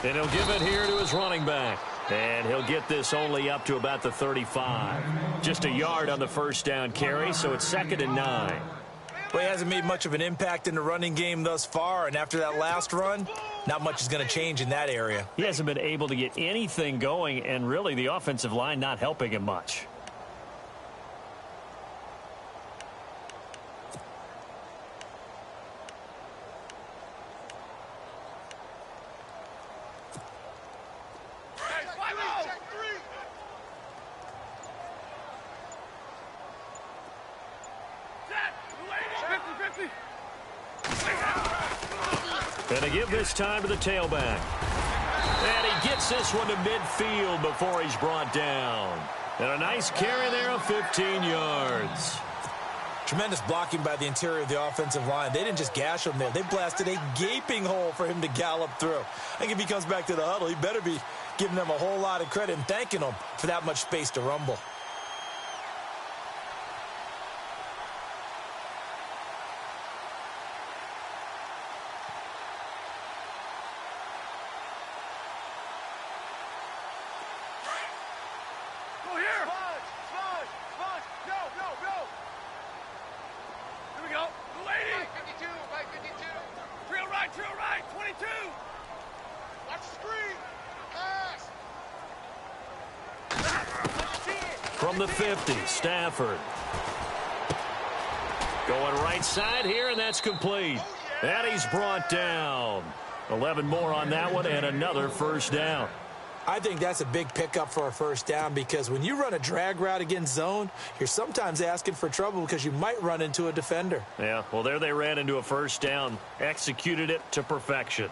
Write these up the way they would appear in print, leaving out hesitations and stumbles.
And he'll give it here to his running back. And he'll get this only up to about the 35. Just a yard on the first down carry, so it's 2nd and 9. Well, he hasn't made much of an impact in the running game thus far, and after that last run, not much is going to change in that area. He hasn't been able to get anything going, and really the offensive line not helping him much. And they give this time to the tailback. And he gets this one to midfield before he's brought down. And a nice carry there of 15 yards. Tremendous blocking by the interior of the offensive line. They didn't just gash him there. They blasted a gaping hole for him to gallop through. I think if he comes back to the huddle, he better be giving them a whole lot of credit and thanking them for that much space to rumble. From the 50, Stafford. Going right side here, and that's complete. And he's brought down. 11 more on that one, and another first down. I think that's a big pickup for a first down because when you run a drag route against zone, you're sometimes asking for trouble because you might run into a defender. Yeah, well, there they ran into a first down. Executed it to perfection.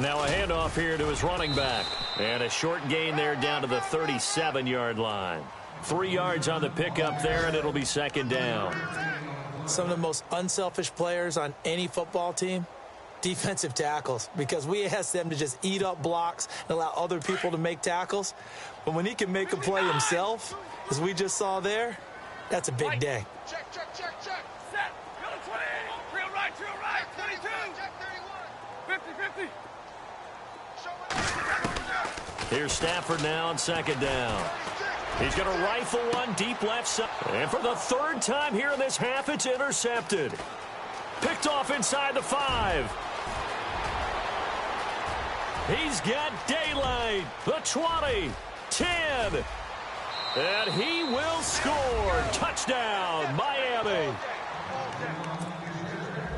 Now a handoff here to his running back. And a short gain there down to the 37-yard line. 3 yards on the pickup there, and it'll be 2nd down. Some of the most unselfish players on any football team, defensive tackles, because we ask them to just eat up blocks and allow other people to make tackles. But when he can make a play himself, as we just saw there, that's a big day. Check, check, check, check. Set. Go to 20. Trail right, 22. Check 31. 50, 50. Here's Stafford now on 2nd down. He's going to rifle one deep left side. And for the 3rd time here in this half, it's intercepted. Picked off inside the 5. He's got daylight. The 20, 10. And he will score. Touchdown, Miami.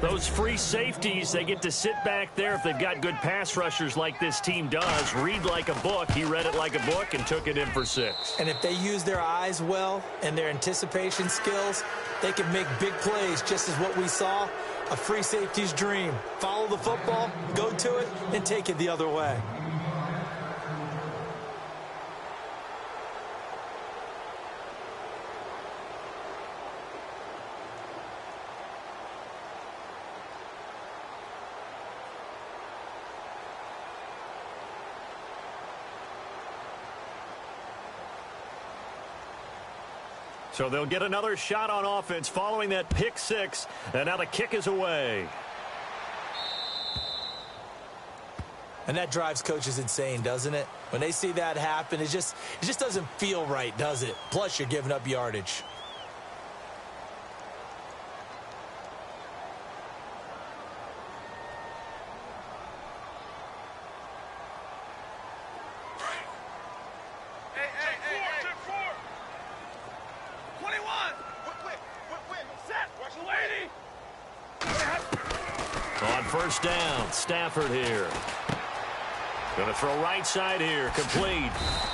Those free safeties, they get to sit back there if they've got good pass rushers like this team does. Read like a book. He read it like a book and took it in for 6. And if they use their eyes well and their anticipation skills, they can make big plays, just as what we saw, a free safety's dream. Follow the football, go to it, and take it the other way. So they'll get another shot on offense following that pick 6. And now the kick is away. And that drives coaches insane, doesn't it? When they see that happen, it just doesn't feel right, does it? Plus, you're giving up yardage. On first down, Stafford here. Going to throw right side here, complete.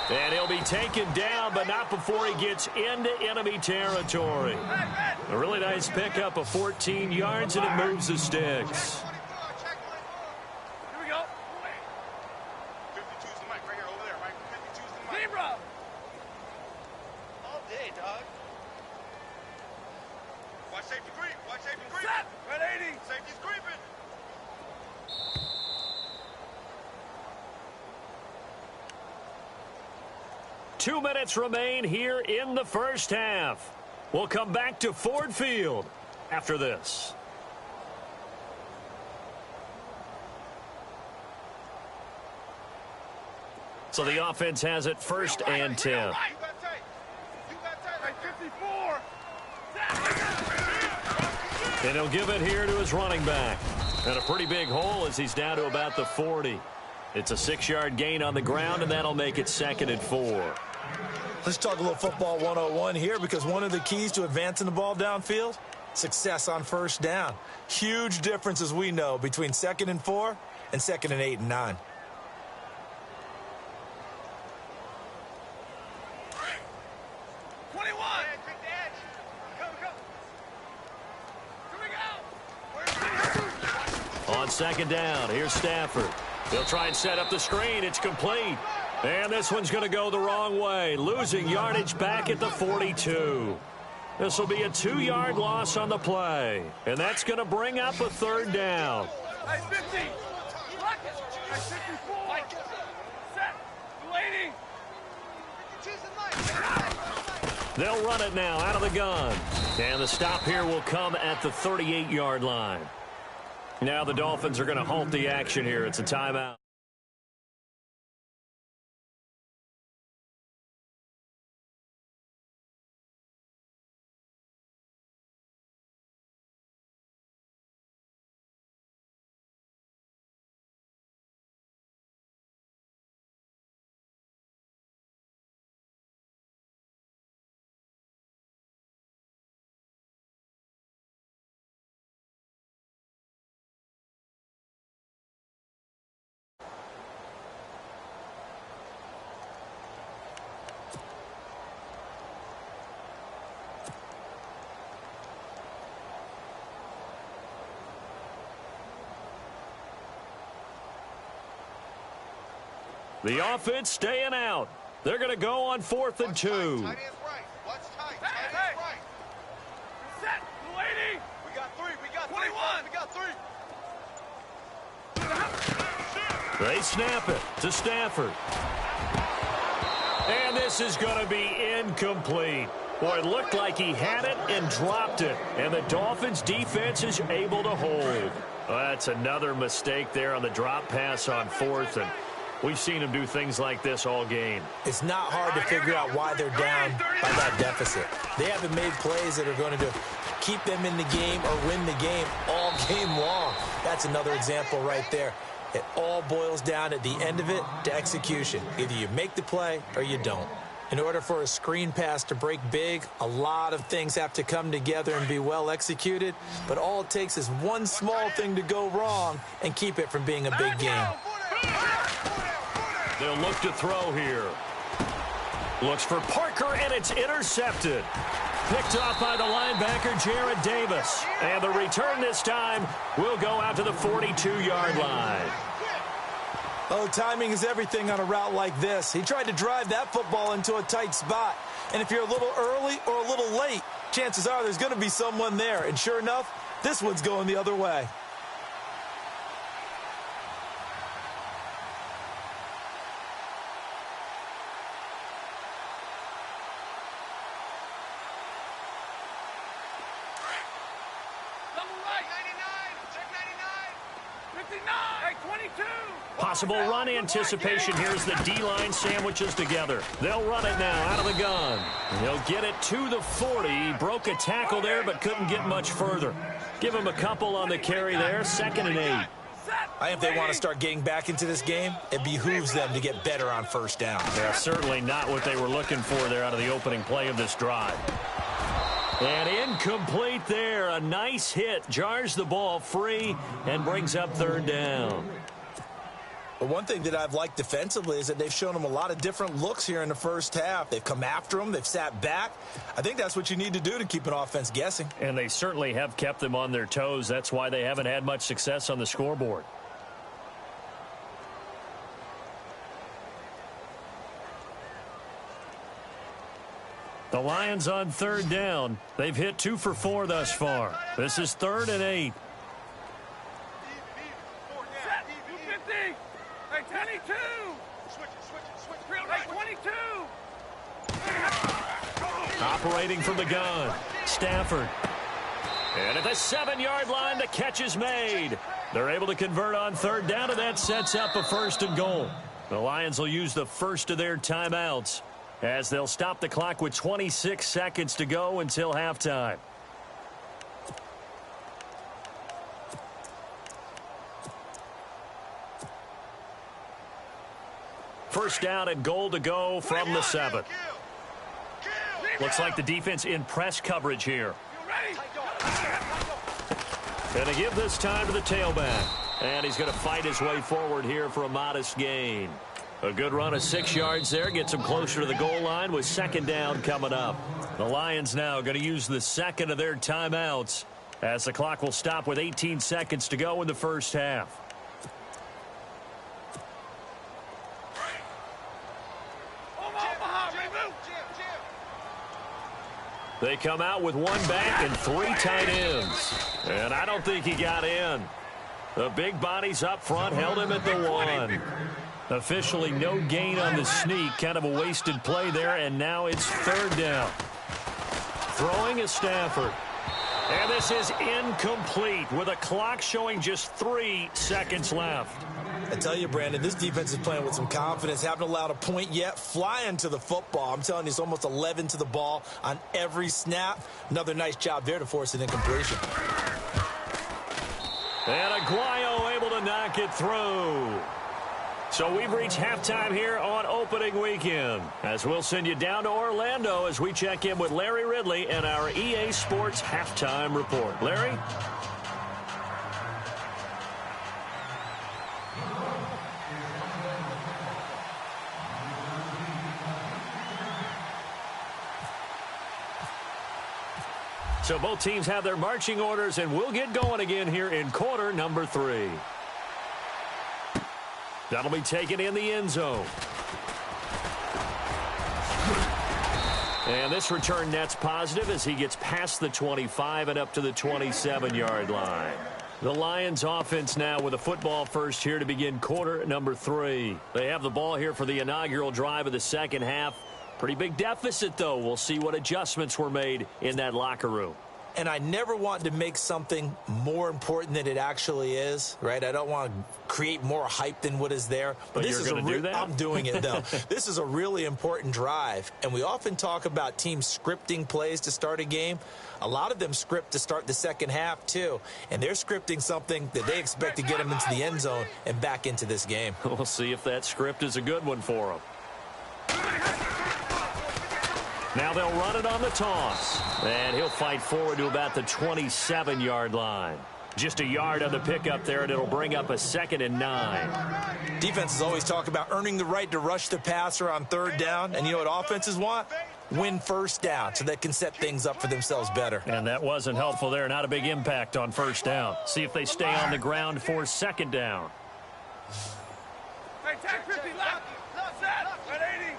And he'll be taken down, but not before he gets into enemy territory. A really nice pickup of 14 yards, and it moves the sticks. Here we go. 52's the mic right here, over there, Mike. 52's the mic. Zebra. All day, dog. Watch safety creep. Watch safety creep. Set. Red 80. Safety's creeping. Two minutes remain here in the first half. We'll come back to Ford Field after this. So the offense has it first and 10. You got tight. You got tight. Right 54. And he'll give it here to his running back. And a pretty big hole as he's down to about the 40. It's a 6-yard gain on the ground, and that'll make it 2nd and 4. Let's talk a little football 101 here, because one of the keys to advancing the ball downfield, success on first down. Huge difference, as we know, between 2nd and 4 and 2nd and 8 and 9. On 2nd down, here's Stafford. He'll try and set up the screen. It's complete. And this one's going to go the wrong way, losing yardage back at the 42. This will be a 2-yard loss on the play. And that's going to bring up a 3rd down. Hey, 50. Lock it. Hey, 54. Set. Waiting. They'll run it now out of the gun. And the stop here will come at the 38-yard line. Now the Dolphins are going to halt the action here. It's a timeout. The offense staying out. They're going to go on 4th and 2. Tight end's right. Watch tight. Tight end's right. Set. Waiting. We got 3. We got 21. We got 3. They snap it to Stafford. And this is going to be incomplete. Boy, it looked like he had it and dropped it. And the Dolphins' defense is able to hold. Well, that's another mistake there on the drop pass on 4th. And we've seen him do things like this all game. It's not hard to figure out why they're down by that deficit. They haven't made plays that are going to keep them in the game or win the game all game long. That's another example right there. It all boils down at the end of it to execution. Either you make the play or you don't. In order for a screen pass to break big, a lot of things have to come together and be well executed. But all it takes is one small thing to go wrong and keep it from being a big game. They'll look to throw here. Looks for Parker, and it's intercepted. Picked off by the linebacker, Jared Davis. And the return this time will go out to the 42-yard line. Oh, timing is everything on a route like this. He tried to drive that football into a tight spot. And if you're a little early or a little late, chances are there's going to be someone there. And sure enough, this one's going the other way. Possible run anticipation here as the D-line sandwiches together. They'll run it now out of the gun. He'll get it to the 40. He broke a tackle there but couldn't get much further. Give him a couple on the carry there. 2nd and 8. I think if they want to start getting back into this game, it behooves them to get better on first down. Yeah, certainly not what they were looking for there out of the opening play of this drive. And incomplete there. A nice hit. Jars the ball free and brings up 3rd down. But one thing that I've liked defensively is that they've shown them a lot of different looks here in the first half. They've come after them. They've sat back. I think that's what you need to do to keep an offense guessing. And they certainly have kept them on their toes. That's why they haven't had much success on the scoreboard. The Lions on third down. They've hit 2 for 4 thus far. This is 3rd and 8. Set. 250. Hey, 22. Switch it. Hey, 22. Operating from the gun. Stafford. And at the 7-yard line, the catch is made. They're able to convert on third down, and that sets up a 1st and goal. The Lions will use the first of their timeouts as they'll stop the clock with 26 seconds to go until halftime. First down and goal to go from the 7. Looks like the defense in press coverage here. And to give this time to the tailback. And he's going to fight his way forward here for a modest gain. A good run of 6 yards there. Gets him closer to the goal line with 2nd down coming up. The Lions now going to use the 2nd of their timeouts as the clock will stop with 18 seconds to go in the first half. They come out with 1 back and 3 tight ends. And I don't think he got in. The big bodies up front held him at the 1. Officially no gain on the sneak. Kind of a wasted play there, and now it's 3rd down. Throwing is Stafford. And this is incomplete with a clock showing just 3 seconds left. I tell you, Brandon, this defense is playing with some confidence. Haven't allowed a point yet. Flying to the football. I'm telling you, it's almost 11 to the ball on every snap. Another nice job there to force an incompletion. And Aguayo able to knock it through. So we've reached halftime here on opening weekend, as we'll send you down to Orlando as we check in with Larry Ridley and our EA Sports halftime report. Larry? So both teams have their marching orders, and we'll get going again here in quarter number 3. That'll be taken in the end zone. And this return net's positive as he gets past the 25 and up to the 27-yard line. The Lions offense now with a football first here to begin quarter number 3. They have the ball here for the inaugural drive of the second half. Pretty big deficit, though. We'll see what adjustments were made in that locker room. And I never want to make something more important than it actually is, right? I don't want to create more hype than what is there. But this you're is going to do that? I'm doing it, though. This is a really important drive. And we often talk about teams scripting plays to start a game. A lot of them script to start the second half, too. And they're scripting something that they expect to get them into the end zone and back into this game. We'll see if that script is a good one for them. Now they'll run it on the toss. And he'll fight forward to about the 27-yard line. Just a yard on the pickup there, and it'll bring up a 2nd and 9. Defenses always talk about earning the right to rush the passer on third down. And you know what offenses want? Win first down so they can set things up for themselves better. And that wasn't helpful there. Not a big impact on first down. See if they stay on the ground for 2nd down. Hey, tag 50 left. Set. At 80.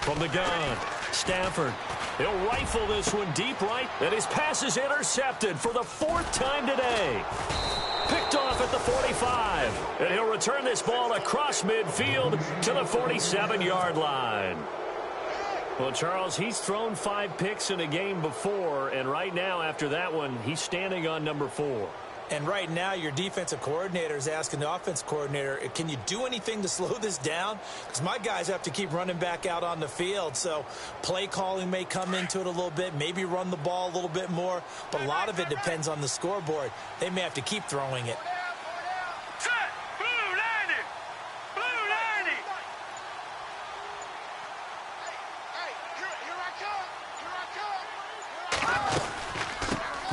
From the gun, Stafford. He'll rifle this one deep right, and his pass is intercepted for the 4th time today. Picked off at the 45, and he'll return this ball across midfield to the 47-yard line. Well, Charles, he's thrown 5 picks in a game before, and right now after that one, he's standing on number 4. And right now, your defensive coordinator is asking the offense coordinator, can you do anything to slow this down? Because my guys have to keep running back out on the field. So play calling may come into it a little bit, maybe run the ball a little bit more. But a lot of it depends on the scoreboard. They may have to keep throwing it. Set. Blue 90. Blue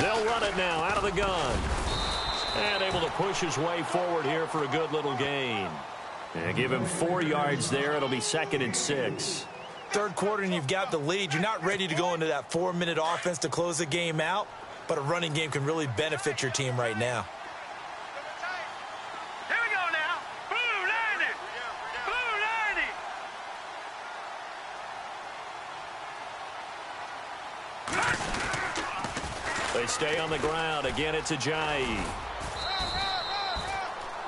90. They'll run it now out of the gun. And able to push his way forward here for a good little gain. And give him 4 yards there. It'll be 2nd and 6. Third quarter and you've got the lead. You're not ready to go into that 4-minute offense to close the game out. But a running game can really benefit your team right now. Here we go now. Blue 90. They stay on the ground. Again, it's Ajayi.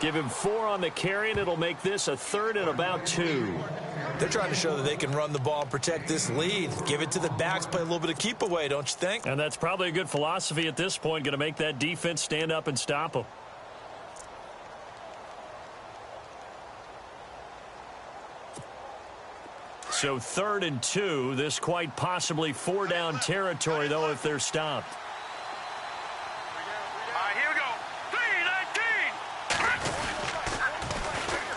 Give him 4 on the carry, and it'll make this a 3rd and about 2. They're trying to show that they can run the ball and protect this lead. Give it to the backs, play a little bit of keep away, don't you think? And that's probably a good philosophy at this point, going to make that defense stand up and stop them. So 3rd and 2. This quite possibly 4-down territory, though, if they're stopped. Here we go.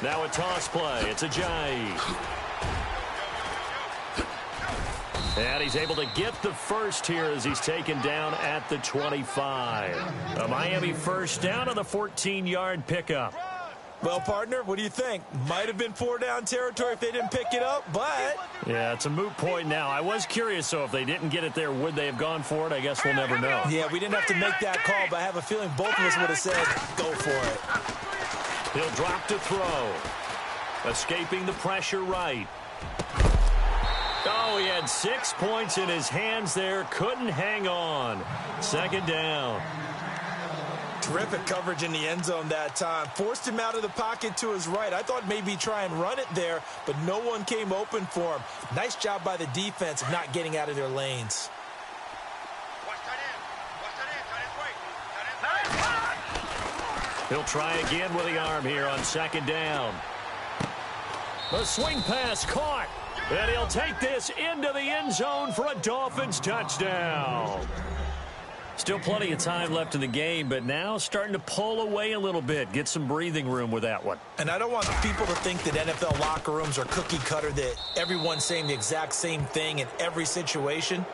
3-19. Now a toss play. It's Ajayi. And he's able to get the first here as he's taken down at the 25. A Miami first down on the 14-yard pickup. Well, partner, what do you think? Might have been 4-down territory if they didn't pick it up, but... Yeah, it's a moot point now. I was curious, so if they didn't get it there, would they have gone for it? I guess we'll never know. Yeah, we didn't have to make that call, but I have a feeling both of us would have said, go for it. He'll drop to throw. Escaping the pressure right. Oh, he had 6 points in his hands there. Couldn't hang on. 2nd down. Terrific coverage in the end zone that time. Forced him out of the pocket to his right. I thought maybe try and run it there, but no one came open for him. Nice job by the defense of not getting out of their lanes. He'll try again with the arm here on 2nd down. The swing pass caught. And he'll take this into the end zone for a Dolphins touchdown. Still plenty of time left in the game, but now starting to pull away a little bit. Get some breathing room with that one. And I don't want people to think that NFL locker rooms are cookie cutter, that everyone's saying the exact same thing in every situation.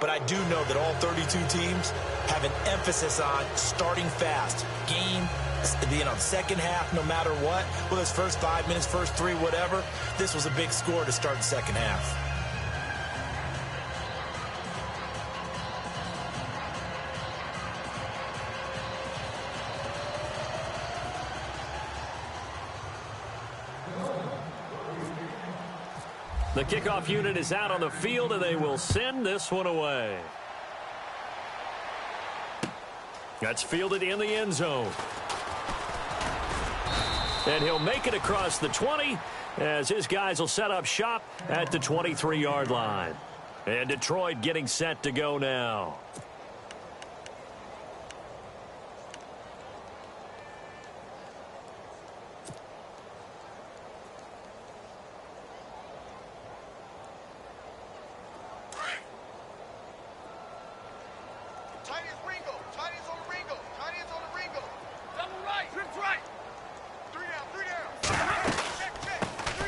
But I do know that all 32 teams have an emphasis on starting fast. Game, second half, no matter what. Whether it's first 5 minutes, first 3, whatever. This was a big score to start the second half. The kickoff unit is out on the field, and they will send this one away. That's fielded in the end zone. And he'll make it across the 20 as his guys will set up shop at the 23-yard line. And Detroit getting set to go now.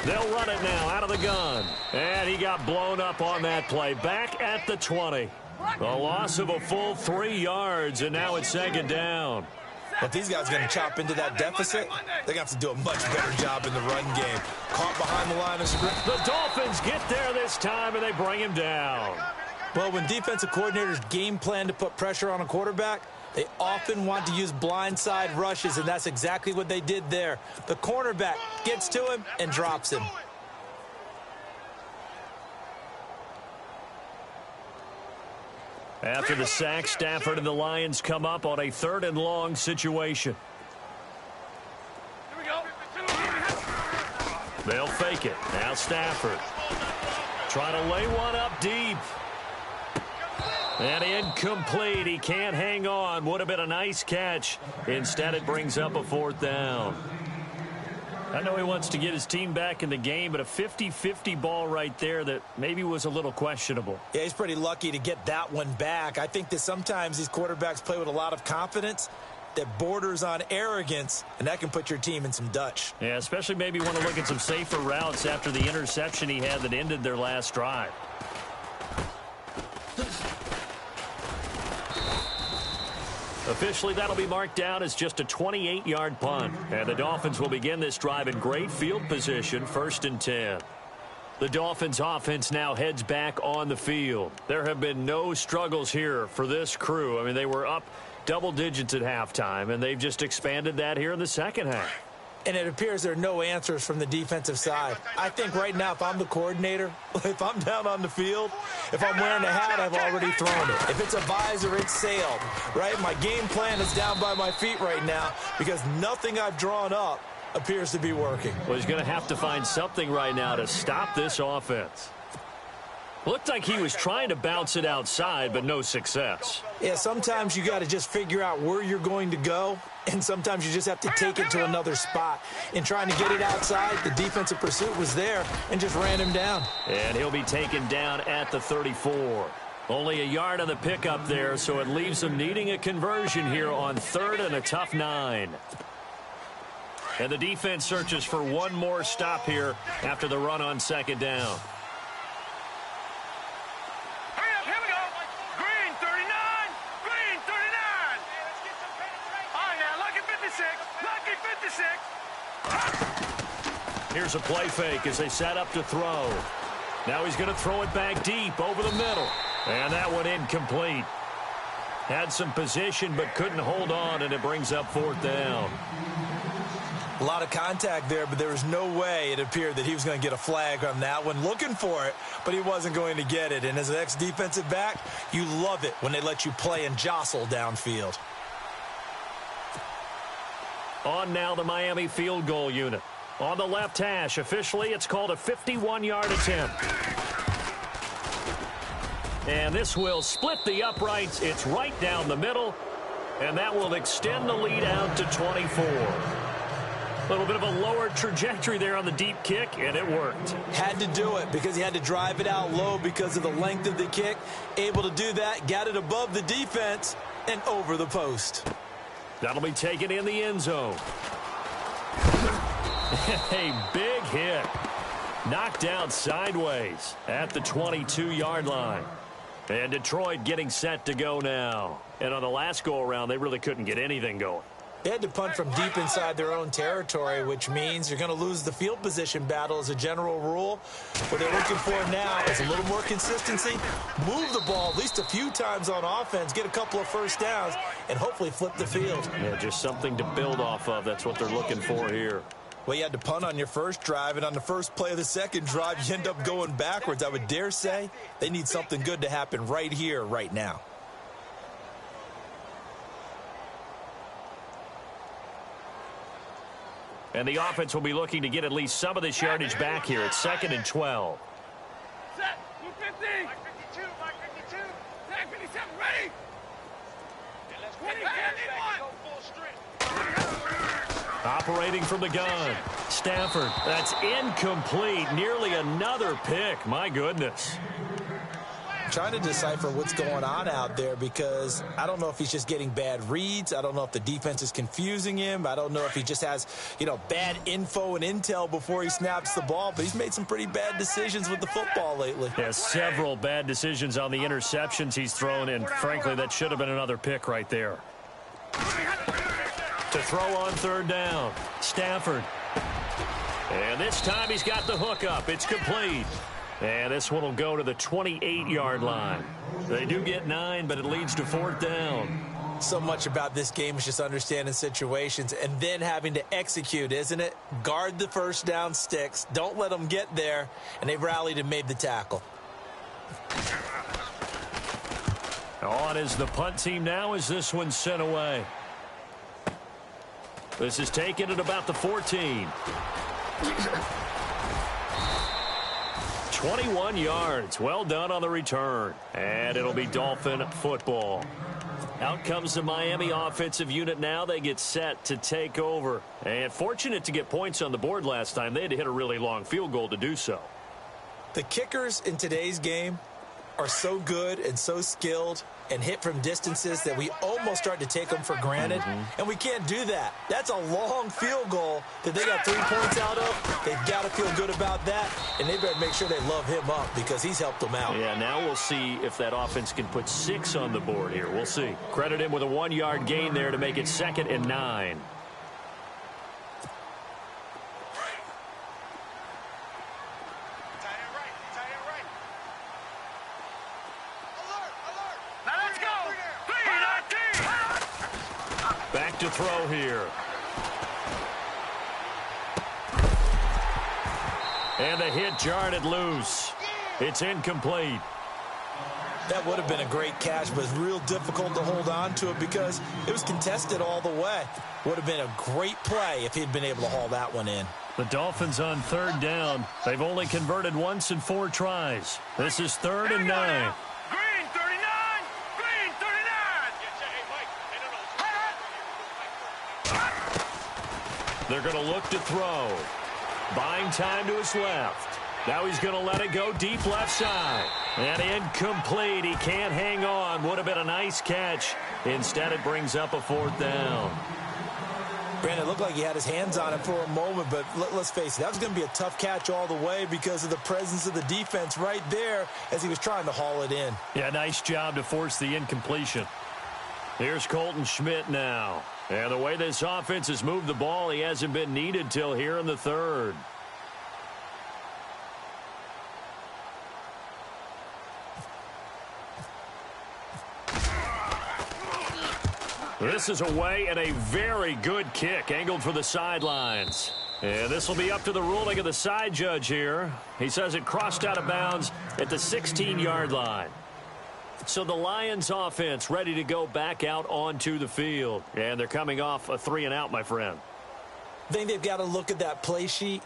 They'll run it now out of the gun. And he got blown up on that play. Back at the 20. A loss of a full 3 yards, and now it's 2nd down. If these guys are going to chop into that deficit, they're going to have to do a much better job in the run game. Caught behind the line of scrimmage. The Dolphins get there this time, and they bring him down. Well, when defensive coordinators game plan to put pressure on a quarterback, they often want to use blindside rushes, and that's exactly what they did there. The cornerback gets to him and drops him. After the sack, Stafford and the Lions come up on a 3rd and long situation. Here we go. They'll fake it. Now Stafford. Trying to lay one up deep. And incomplete. He can't hang on. Would have been a nice catch. Instead, it brings up a 4th down. I know he wants to get his team back in the game, but a 50-50 ball right there that maybe was a little questionable. Yeah, he's pretty lucky to get that one back. I think that sometimes these quarterbacks play with a lot of confidence that borders on arrogance, and that can put your team in some Dutch. Yeah, especially maybe want to look at some safer routes after the interception he had that ended their last drive. Officially, that'll be marked down as just a 28-yard punt. And the Dolphins will begin this drive in great field position, 1st and 10. The Dolphins offense now heads back on the field. There have been no struggles here for this crew. I mean, they were up double digits at halftime, and they've just expanded that here in the second half. and it appears there are no answers from the defensive side. I think right now, if I'm the coordinator, if I'm down on the field, if I'm wearing a hat, I've already thrown it. If it's a visor, it's sailed, right? My game plan is down by my feet right now because nothing I've drawn up appears to be working. Well, he's going to have to find something right now to stop this offense. Looked like he was trying to bounce it outside, but no success. Yeah, sometimes you got to just figure out where you're going to go, and sometimes you just have to take it to another spot. In trying to get it outside, the defensive pursuit was there and just ran him down. And he'll be taken down at the 34. Only a yard on the pickup there, so it leaves him needing a conversion here on 3rd and a tough 9. And the defense searches for one more stop here after the run on 2nd down. Here's a play fake as they set up to throw. Now he's going to throw it back deep over the middle. And that one incomplete. Had some position but couldn't hold on, and it brings up 4th down. A lot of contact there, but there was no way it appeared that he was going to get a flag on that one. Looking for it, but he wasn't going to get it. And as an ex-defensive back, you love it when they let you play and jostle downfield. On now the Miami field goal unit. On the left hash, officially it's called a 51-yard attempt. And this will split the uprights. It's right down the middle, and that will extend the lead out to 24. A little bit of a lower trajectory there on the deep kick, and it worked. Had to do it because he had to drive it out low because of the length of the kick. Able to do that, got it above the defense and over the post. That'll be taken in the end zone. A big hit. Knocked out sideways at the 22-yard line. And Detroit getting set to go now. And on the last go-around, they really couldn't get anything going. They had to punt from deep inside their own territory, which means you're going to lose the field position battle as a general rule. What they're looking for now is a little more consistency, move the ball at least a few times on offense, get a couple of first downs, and hopefully flip the field. Yeah, just something to build off of. That's what they're looking for here. Well, you had to punt on your first drive, and on the first play of the second drive, you end up going backwards. I would dare say they need something good to happen right here, right now. And the offense will be looking to get at least some of this yardage back here. It's 2nd and 12. Set, 250. Mike 52, Mike 52. Tag 57, ready. Operating from the gun. Stafford, that's incomplete. Nearly another pick. My goodness. Trying to decipher what's going on out there because I don't know if he's just getting bad reads. I don't know if the defense is confusing him. I don't know if he just has, bad info and intel before he snaps the ball. But he's made some pretty bad decisions with the football lately. Yeah, several bad decisions on the interceptions he's thrown, and frankly, that should have been another pick right there. To throw on 3rd down, Stafford. And this time he's got the hook up. It's complete. And this one will go to the 28-yard line. They do get 9, but it leads to 4th down. So much about this game is just understanding situations and then having to execute, isn't it? Guard the first down sticks. Don't let them get there. And they've rallied and made the tackle. On is the punt team now as this one's sent away. This is taken at about the 14. 21 yards. Well done on the return. And it'll be Dolphin football. Out comes the Miami offensive unit now. They get set to take over. And fortunate to get points on the board last time. They had to hit a really long field goal to do so. The kickers in today's game are so good and so skilled and hit from distances that we almost start to take them for granted. And we can't do that. That's a long field goal that they got 3 points out of. They've got to feel good about that, and they better make sure they love him up because he's helped them out. Yeah, now we'll see if that offense can put 6 on the board here. We'll see. Credit him with a 1-yard gain there to make it 2nd and 9. Back to throw here. And the hit jarred it loose. It's incomplete. That would have been a great catch, but it's real difficult to hold on to it because it was contested all the way. Would have been a great play if he'd been able to haul that one in. The Dolphins on third down. They've only converted once in 4 tries. This is 3rd and 9. Green 39! Green 39! They're going to look to throw. Buying time to his left. Now he's going to let it go deep left side. And incomplete. He can't hang on. Would have been a nice catch. Instead, it brings up a 4th down. Brandon, it looked like he had his hands on it for a moment, but let's face it, that was going to be a tough catch all the way because of the presence of the defense right there as he was trying to haul it in. Yeah, nice job to force the incompletion. Here's Colton Schmidt now. And the way this offense has moved the ball, he hasn't been needed till here in the 3rd. This is away and a very good kick angled for the sidelines. And this will be up to the ruling of the side judge here. He says it crossed out of bounds at the 16-yard line. So the Lions offense ready to go back out onto the field. And they're coming off a 3-and-out, my friend. I think they've got to look at that play sheet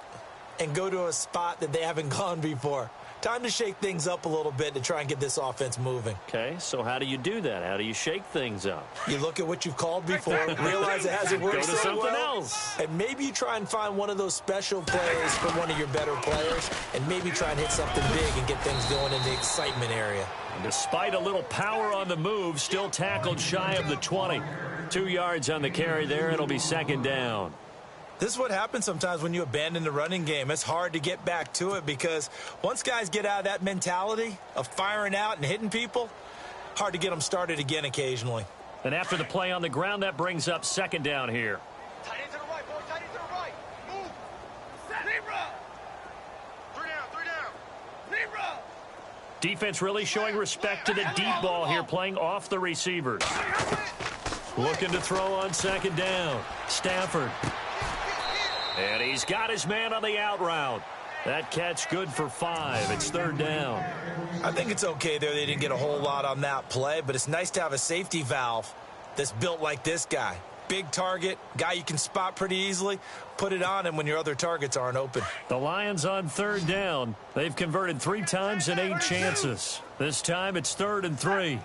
and go to a spot that they haven't gone before. Time to shake things up a little bit to try and get this offense moving. Okay, so how do you do that? How do you shake things up? You look at what you've called before, realize it hasn't worked Go to so something well, else. and maybe you try and find one of those special plays from one of your better players, and maybe try and hit something big and get things going in the excitement area. And despite a little power on the move, still tackled shy of the 20. 2 yards on the carry there. It'll be 2nd down. This is what happens sometimes when you abandon the running game. It's hard to get back to it because once guys get out of that mentality of firing out and hitting people, hard to get them started again occasionally. And after the play on the ground, that brings up 2nd down here. Tight end to the right, boy. Tight end to the right. Move. Set. Zebra. 3 down. 3 down. Zebra. Defense really showing respect to the deep ball here, playing off the receivers. Looking to throw on 2nd down. Stafford. And he's got his man on the out route. That catch good for 5. It's 3rd down. I think it's okay there. They didn't get a whole lot on that play, but it's nice to have a safety valve that's built like this guy. Big target, guy you can spot pretty easily. Put it on him when your other targets aren't open. The Lions on 3rd down. They've converted 3 times in 8 chances. This time it's 3rd and 3.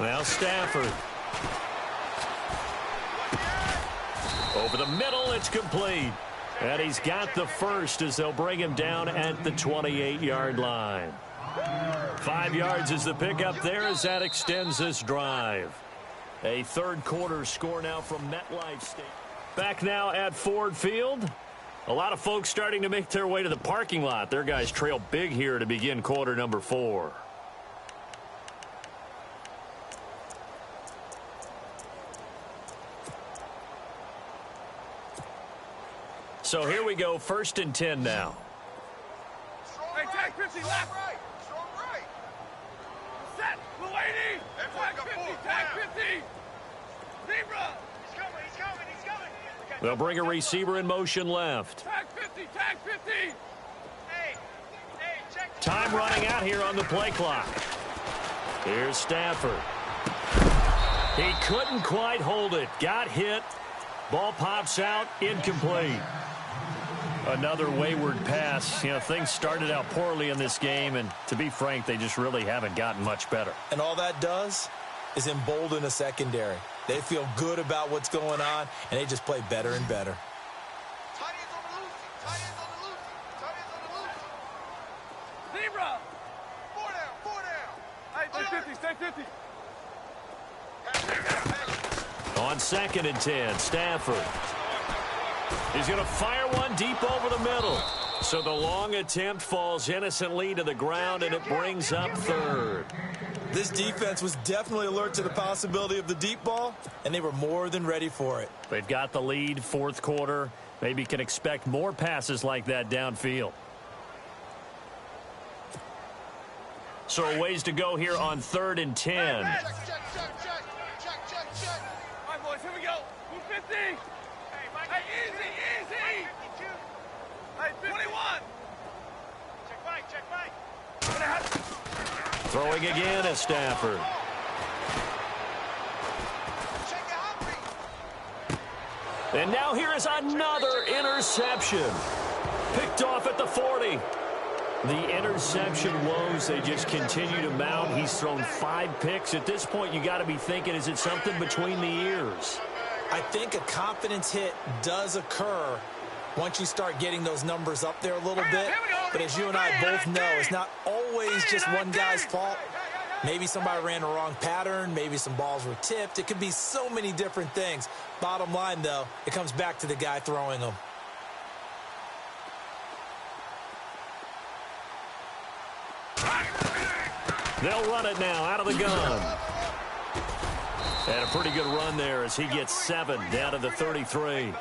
Now Stafford. Over the middle, it's complete. And he's got the first as they'll bring him down at the 28-yard line. 5 yards is the pickup there as that extends this drive. A 3rd quarter score now from MetLife Stadium. Back now at Ford Field. A lot of folks starting to make their way to the parking lot. Their guys trail big here to begin quarter number 4. So here we go, 1st and 10 now. Hey, tag 50, left. Right. Strong right. Set. Mulaney. Tag 50, tag 50. Zebra. He's coming. They'll bring a receiver in motion left. Tag 50, tag 50. Hey, check. Time running out here on the play clock. Here's Stafford. He couldn't quite hold it. Got hit. Ball pops out. Incomplete. Another wayward pass. You know, things started out poorly in this game, and to be frank, they just really haven't gotten much better. And all that does is embolden a secondary. They feel good about what's going on, and they just play better and better. Tight ends on the loose. Tight ends on the loose. Tight ends on the loose. Zebra. 4 down. Hey, stay 50. On 2nd and 10, Stafford. He's going to fire one deep over the middle. So the long attempt falls innocently to the ground, and it brings up 3rd. This defense was definitely alert to the possibility of the deep ball, and they were more than ready for it. They've got the lead, 4th quarter. Maybe can expect more passes like that downfield. So a ways to go here on 3rd and 10. Check. All right, boys, here we go. 250. Hey, easy. Hey, 21. Check Mike. Throwing again is Stafford. And now here is another interception. Picked off at the 40. The interception woes, they just continue to mount. He's thrown 5 picks. At this point, you got to be thinking, is it something between the ears? I think a confidence hit does occur once you start getting those numbers up there a little bit. But as you and I both know, it's not always just one guy's fault. Maybe somebody ran the wrong pattern. Maybe some balls were tipped. It could be so many different things. Bottom line, though, it comes back to the guy throwing them. They'll run it now out of the gun. And a pretty good run there as he gets 7 down to the 33.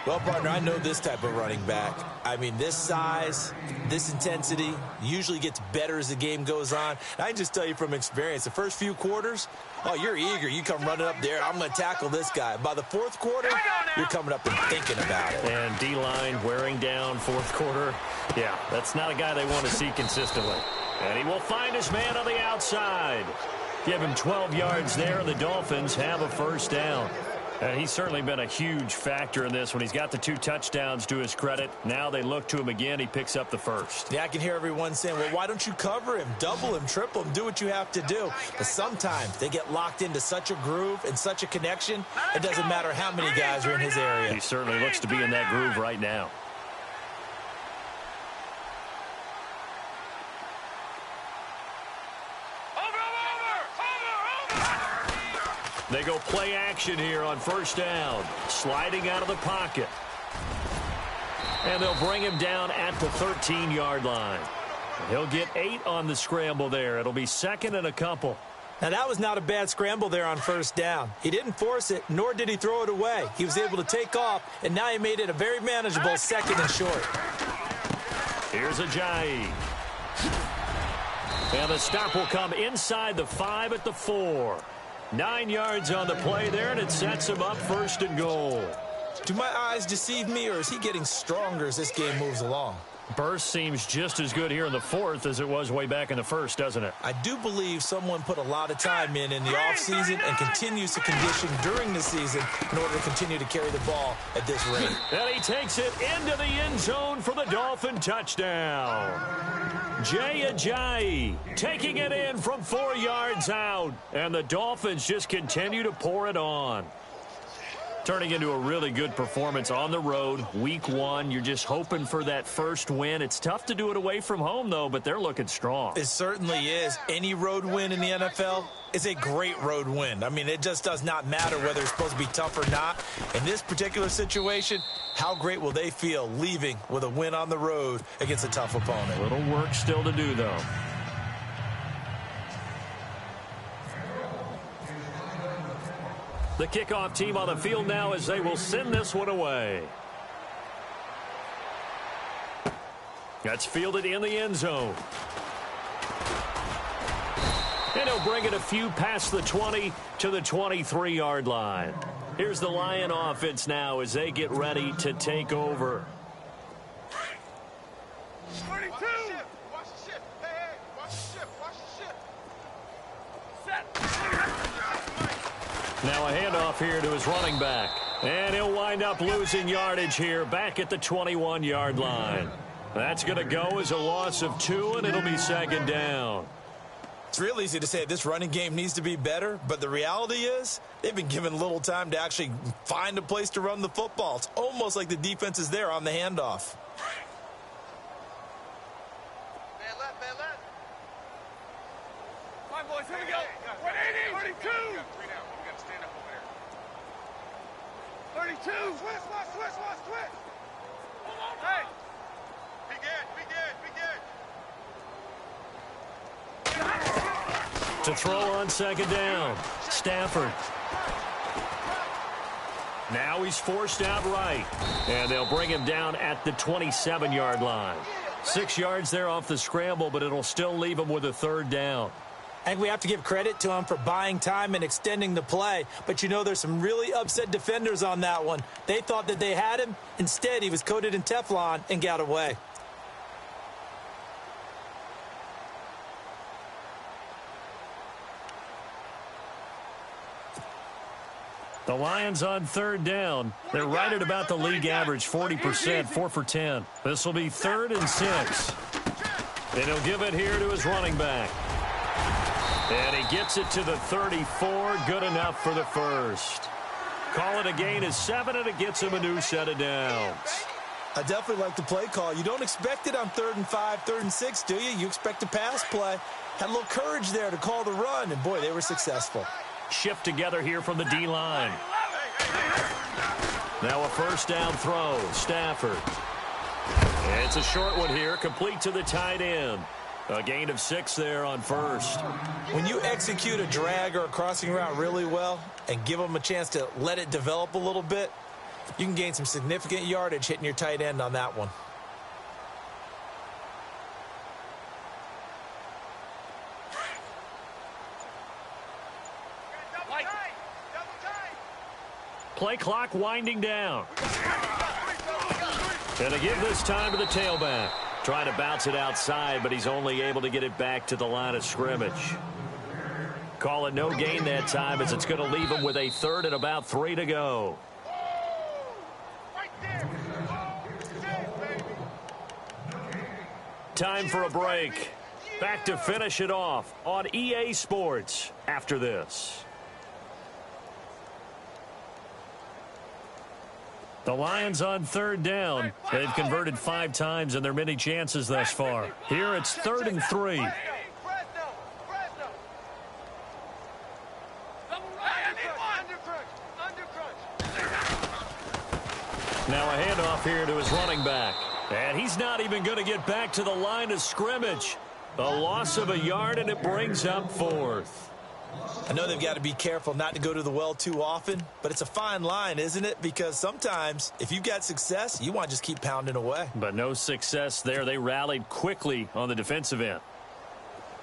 Well, partner, I know this type of running back. I mean, this size, this intensity usually gets better as the game goes on. And I can just tell you from experience, the first few quarters, oh, you're eager. You come running up there, I'm going to tackle this guy. By the 4th quarter, you're coming up and thinking about it. And D-line wearing down 4th quarter. Yeah, that's not a guy they want to see consistently. And he will find his man on the outside. Give him 12 yards there, and the Dolphins have a first down. And he's certainly been a huge factor in this when he's got the 2 touchdowns to his credit. Now they look to him again. He picks up the first. Yeah, I can hear everyone saying, well, why don't you cover him, double him, triple him, do what you have to do. But sometimes they get locked into such a groove and such a connection, it doesn't matter how many guys are in his area. He certainly looks to be in that groove right now. They go play action here on first down. Sliding out of the pocket. And they'll bring him down at the 13-yard line. He'll get 8 on the scramble there. It'll be 2nd and a couple. Now, that was not a bad scramble there on first down. He didn't force it, nor did he throw it away. He was able to take off, and now he made it a very manageable 2nd and short. Here's Ajayi. And the stop will come inside the 5 at the 4. 9 yards on the play there, and it sets him up 1st and goal. Do my eyes deceive me, or is he getting stronger as this game moves along? Burst seems just as good here in the 4th as it was way back in the 1st, doesn't it? I do believe someone put a lot of time in the offseason and continues to condition during the season in order to continue to carry the ball at this rate. And he takes it into the end zone for the Dolphin touchdown. Jay Ajayi taking it in from 4 yards out. And the Dolphins just continue to pour it on. Turning into a really good performance on the road. Week 1, you're just hoping for that first win. It's tough to do it away from home, though, but they're looking strong. It certainly is. Any road win in the NFL is a great road win. I mean, it just does not matter whether it's supposed to be tough or not. In this particular situation, how great will they feel leaving with a win on the road against a tough opponent? A little work still to do, though. The kickoff team on the field now as they will send this one away. That's fielded in the end zone. And he'll bring it a few past the 20 to the 23-yard line. Here's the Lion offense now as they get ready to take over. 32. Watch the shift. Hey, watch the shift. Watch the shift. Set. Now a handoff here to his running back. And he'll wind up losing yardage here back at the 21-yard line. That's going to go as a loss of 2, and it'll be 2nd down. It's real easy to say this running game needs to be better, but the reality is they've been given little time to actually find a place to run the football. It's almost like the defense is there on the handoff. Man left. Come on, boys, here we go. 180. 32. We got to stand up over there. 32. Switch. Hey. Be good. To throw on 2nd down. Stafford. Now he's forced out right. And they'll bring him down at the 27-yard line. 6 yards there off the scramble, but it'll still leave him with a third down. I think we have to give credit to him for buying time and extending the play. But, you know, there's some really upset defenders on that one. They thought that they had him. Instead, he was coated in Teflon and got away. The Lions on third down. They're right at about the league average, 40%, 4 for 10. This will be 3rd and 6. And he'll give it here to his running back. And he gets it to the 34. Good enough for the first. Call it a gain of 7, and it gets him a new set of downs. I definitely like the play call. You don't expect it on 3rd and 5, 3rd and 6, do you? You expect a pass play. Had a little courage there to call the run, and, boy, they were successful. Shift together here from the D-line. Now a first down throw. Stafford. And it's a short one here, complete to the tight end. A gain of 6 there on first. When you execute a drag or a crossing route really well and give them a chance to let it develop a little bit, you can gain some significant yardage hitting your tight end on that one. Play clock winding down. And to give this time to the tailback. Trying to bounce it outside, but he's only able to get it back to the line of scrimmage. Call it no gain that time, as it's going to leave him with a 3rd and about 3 to go. Time for a break. Back to finish it off on EA Sports after this. The Lions on third down. They've converted 5 times in their many chances thus far. Here it's 3rd and 3. Now a handoff here to his running back. And he's not even going to get back to the line of scrimmage. A loss of a yard, and it brings up 4th. I know they've got to be careful not to go to the well too often, but it's a fine line, isn't it? Because sometimes, if you've got success, you want to just keep pounding away. But no success there. They rallied quickly on the defensive end.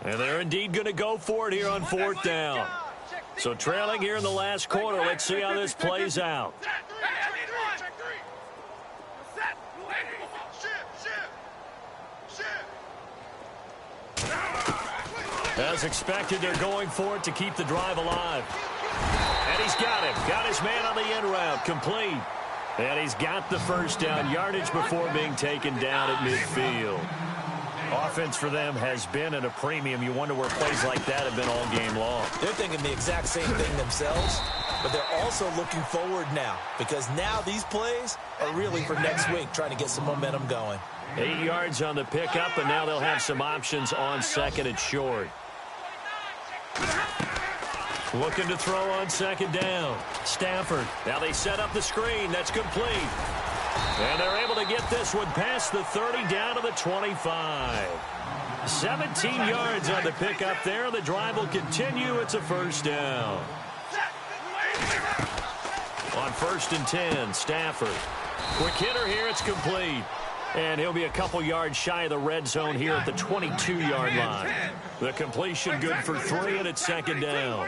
And they're indeed going to go for it here on 4th down. So trailing here in the last quarter. Let's see how this plays out. As expected, they're going for it to keep the drive alive. And he's got him. Got his man on the end route. Complete. And he's got the first down. Yardage before being taken down at midfield. Offense for them has been at a premium. You wonder where plays like that have been all game long. They're thinking the exact same thing themselves, but they're also looking forward now, because now these plays are really for next week, trying to get some momentum going. 8 yards on the pickup, and now they'll have some options on 2nd and short. Looking to throw on 2nd down. Stafford. Now they set up the screen. That's complete. And they're able to get this one past the 30 down to the 25. 17 yards on the pickup there. The drive will continue. It's a first down. On 1st and 10, Stafford. Quick hitter here. It's complete. And he'll be a couple yards shy of the red zone here at the 22-yard line. The completion good for 3, and it's 2nd down.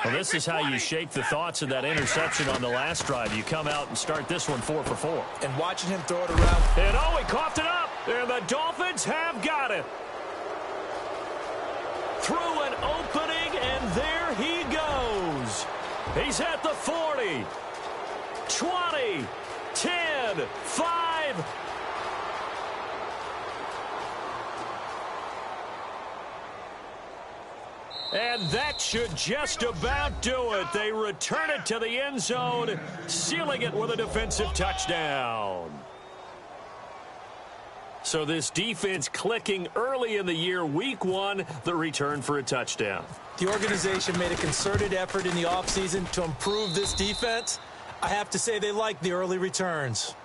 Well, this is how you shake the thoughts of that interception on the last drive. You come out and start this one 4 for 4. And watching him throw it around. And oh, he coughed it up. And the Dolphins have got it. Through an opening, and there he goes. He's at the 40, 20, 10, 5. And that should just about do it. They return it to the end zone, sealing it with a defensive touchdown. So this defense clicking early in the year, week 1, the return for a touchdown. The organization made a concerted effort in the offseason to improve this defense. I have to say they like the early returns.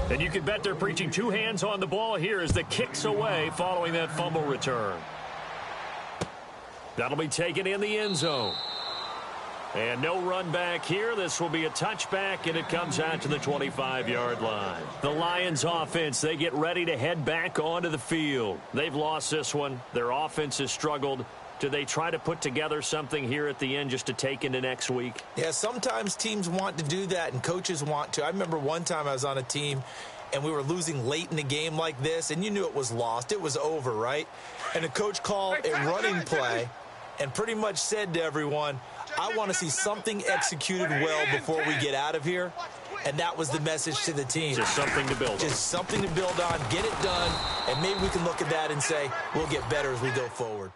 And you can bet they're preaching 2 hands on the ball here as the kick's away following that fumble return. That'll be taken in the end zone. And no run back here. This will be a touchback, and it comes out to the 25-yard line. The Lions offense, they get ready to head back onto the field. They've lost this one. Their offense has struggled. Do they try to put together something here at the end just to take into next week? Yeah, sometimes teams want to do that, and coaches want to. I remember one time I was on a team, and we were losing late in the game like this, and you knew it was lost. It was over, right? And the coach called a running play and pretty much said to everyone, I want to see something executed well before we get out of here. And that was the message to the team. Just something to build on. Just something to build on, get it done, and maybe we can look at that and say, we'll get better as we go forward.